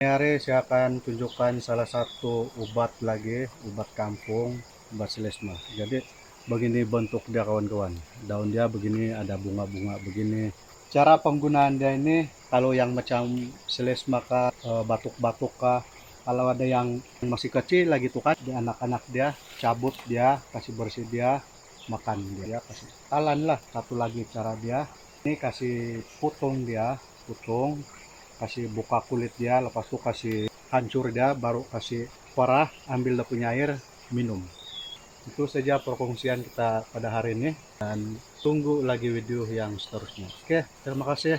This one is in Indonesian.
Hari saya akan tunjukkan salah satu obat lagi, obat kampung, obat selesma. Jadi begini bentuk dia kawan-kawan. Daun dia begini, ada bunga-bunga begini. Cara penggunaan dia ini, kalau yang macam selesma kah, batuk-batuk kah, kalau ada yang masih kecil lagi tuh kan, di anak-anak dia, cabut dia, kasih bersih dia, makan dia, kasih talan lah. Satu lagi cara dia, ini kasih putung dia, putung, kasih buka kulit dia, lepas itu kasih hancur dia, baru kasih parah, ambil dia punya air, minum. Itu saja perkongsian kita pada hari ini, dan tunggu lagi video yang seterusnya. Oke, terima kasih.